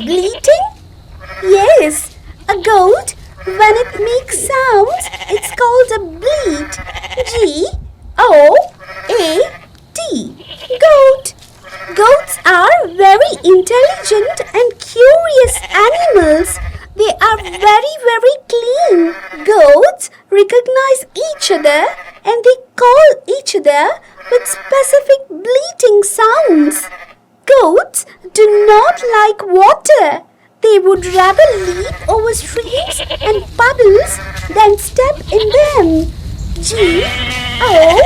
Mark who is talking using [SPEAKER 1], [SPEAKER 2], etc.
[SPEAKER 1] Bleating? Yes, a goat, when it makes sounds, it's called a bleat. G-O-A-T. Goat. Goats are very intelligent and curious animals. They are very, very clean. Goats recognize each other and they call each other with specific bleating sounds. Goats do not like water. They would rather leap over streams and puddles than step in them. G-O-A-T.